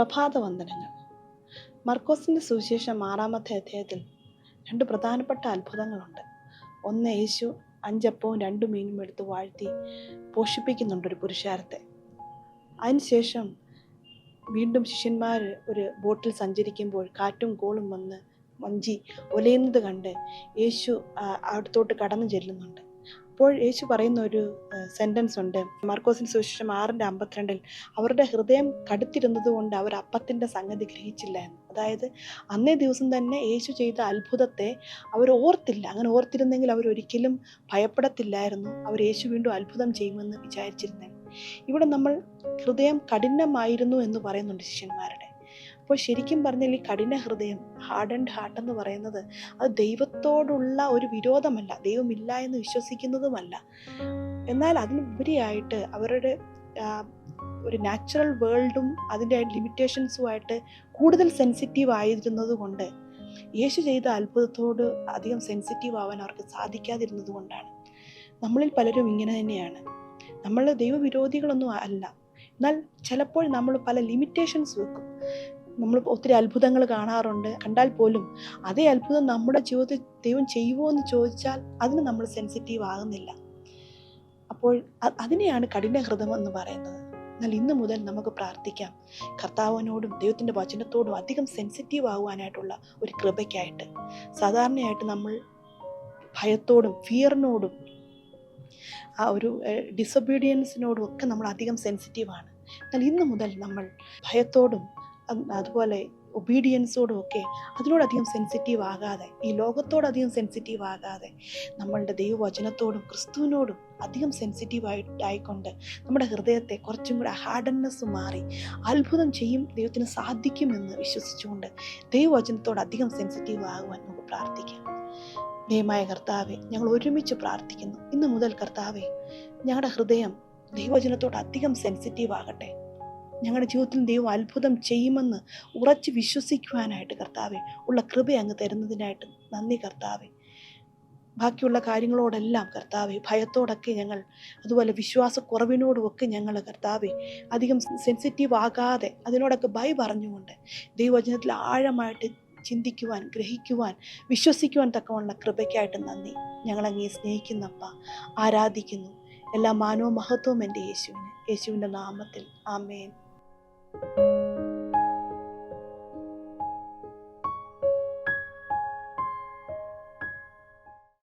പ്രഭാതവന്ദനങ്ങൾ. മർക്കോസിൻ്റെ സുവിശേഷം 6-ാമത്തെ അധ്യായത്തിൽ 2 പ്രധാനപ്പെട്ട അത്ഭുതങ്ങളുണ്ട്. ഒന്ന്, യേശു 5 അപ്പവും 2 മീനും എടുത്ത് വാഴ്ത്തി പോഷിപ്പിക്കുന്നുണ്ട് ഒരു പുരുഷാരത്തെ. അതിനുശേഷം വീണ്ടും ശിഷ്യന്മാർ ഒരു ബോട്ടിൽ സഞ്ചരിക്കുമ്പോൾ കാറ്റും കോളും വന്ന് വഞ്ചി ഒലയുന്നത് കണ്ട് യേശു അടുത്തോട്ട് കടന്നു ചെല്ലുന്നുണ്ട്. അപ്പോൾ യേശു പറയുന്ന ഒരു സെൻറ്റൻസ് ഉണ്ട്. മർക്കോസിൻ്റെ സുവിശേഷം 6:52 അവരുടെ ഹൃദയം കടുത്തിരുന്നത് കൊണ്ട് അവർ അപ്പത്തിൻ്റെ സംഗതി ഗ്രഹിച്ചില്ല എന്ന്. അതായത് അന്നേ ദിവസം തന്നെ യേശു ചെയ്ത അത്ഭുതത്തെ അവർ ഓർത്തില്ല. അങ്ങനെ ഓർത്തിരുന്നെങ്കിൽ അവരൊരിക്കലും ഭയപ്പെടത്തില്ലായിരുന്നു. അവർ യേശു വീണ്ടും അത്ഭുതം ചെയ്യുമെന്ന് വിചാരിച്ചിരുന്നേ. ഇവിടെ നമ്മൾ ഹൃദയം കഠിനമായിരുന്നു എന്ന് പറയുന്നുണ്ട് ശിഷ്യന്മാരുടെ. അപ്പോൾ ശരിക്കും പറഞ്ഞാൽ ഈ കഠിന ഹൃദയം, ഹാർഡ് ആൻഡ് ഹാർട്ട് എന്ന് പറയുന്നത് അത് ദൈവത്തോടുള്ള ഒരു വിരോധമല്ല, ദൈവമില്ല എന്ന് വിശ്വസിക്കുന്നതുമല്ല. എന്നാൽ അതിനുപരിയായിട്ട് അവരുടെ ഒരു നാച്ചുറൽ വേൾഡും അതിൻ്റെ ലിമിറ്റേഷൻസുമായിട്ട് കൂടുതൽ സെൻസിറ്റീവ് ആയിരുന്നത് കൊണ്ട് യേശു ചെയ്ത അത്ഭുതത്തോട് അധികം സെൻസിറ്റീവ് ആവാൻ അവർക്ക് സാധിക്കാതിരുന്നത് കൊണ്ടാണ്. നമ്മളിൽ പലരും ഇങ്ങനെ തന്നെയാണ്. നമ്മൾ ദൈവവിരോധികളൊന്നും അല്ല, എന്നാൽ ചിലപ്പോൾ നമ്മൾ പല ലിമിറ്റേഷൻസ് വെക്കും. നമ്മൾ ഒത്തിരി അത്ഭുതങ്ങൾ കാണാറുണ്ട്, കണ്ടാൽ പോലും അതേ അത്ഭുതം നമ്മുടെ ജീവിതത്തിൽ ദൈവം ചെയ്യുമോ എന്ന് ചോദിച്ചാൽ അതിന് നമ്മൾ സെൻസിറ്റീവ് ആകുന്നില്ല. അപ്പോൾ അതിനെയാണ് കഠിന ഹൃദയം എന്ന് പറയുന്നത്. എന്നാൽ ഇന്ന് മുതൽ നമുക്ക് പ്രാർത്ഥിക്കാം, കർത്താവിനോടും ദൈവത്തിൻ്റെ വചനത്തോടും അധികം സെൻസിറ്റീവ് ആകുവാനായിട്ടുള്ള ഒരു കൃപയ്ക്കായിട്ട്. സാധാരണയായിട്ട് നമ്മൾ ഭയത്തോടും ഫിയറിനോടും ആ ഒരു ഡിസൊബീഡിയൻസിനോടും ഒക്കെ നമ്മൾ അധികം സെൻസിറ്റീവാണ്. എന്നാൽ ഇന്ന് മുതൽ നമ്മൾ ഭയത്തോടും അതുപോലെ ഒബീഡിയൻസോടും ഒക്കെ അതിനോടധികം സെൻസിറ്റീവ് ആകാതെ, ഈ ലോകത്തോടധികം സെൻസിറ്റീവ് ആകാതെ നമ്മളുടെ ദൈവവചനത്തോടും ക്രിസ്തുവിനോടും അധികം സെൻസിറ്റീവ് ആയിക്കൊണ്ട് നമ്മുടെ ഹൃദയത്തെ കുറച്ചും കൂടെ ഹാർഡൻനെസ് മാറി അത്ഭുതം ചെയ്യും ദൈവത്തിന് സാധിക്കുമെന്ന് വിശ്വസിച്ചുകൊണ്ട് ദൈവവചനത്തോട് അധികം സെൻസിറ്റീവ് ആകുവാൻ നമുക്ക് പ്രാർത്ഥിക്കാം. ദൈവമായ കർത്താവെ, ഞങ്ങൾ ഒരുമിച്ച് പ്രാർത്ഥിക്കുന്നു. ഇന്ന് മുതൽ കർത്താവെ, ഞങ്ങളുടെ ഹൃദയം ദൈവവചനത്തോട് അധികം സെൻസിറ്റീവ് ആകട്ടെ. ഞങ്ങളുടെ ജീവിതത്തിൽ ദൈവം അത്ഭുതം ചെയ്യുമെന്ന് ഉറച്ച് വിശ്വസിക്കുവാനായിട്ട് കർത്താവെ ഉള്ള കൃപ അങ്ങ് തരുന്നതിനായിട്ട് നന്ദി കർത്താവെ. ബാക്കിയുള്ള കാര്യങ്ങളോടെല്ലാം കർത്താവെ ഭയത്തോടൊക്കെ ഞങ്ങൾ, അതുപോലെ വിശ്വാസക്കുറവിനോടുമൊക്കെ ഞങ്ങൾ കർത്താവെ അധികം സെൻസിറ്റീവ് ആകാതെ അതിനോടൊക്കെ ഭയ പറഞ്ഞുകൊണ്ട് ദൈവവചനത്തിൽ ആഴമായിട്ട് ചിന്തിക്കുവാൻ, ഗ്രഹിക്കുവാൻ, വിശ്വസിക്കുവാൻ തക്കമുള്ള കൃപയ്ക്കായിട്ട് നന്ദി. ഞങ്ങളങ്ങേ സ്നേഹിക്കുന്നപ്പ, ആരാധിക്കുന്നു. എല്ലാ മാനവും മഹത്വവും എൻ്റെ യേശുവിൻ്റെ നാമത്തിൽ. ആമേൻ.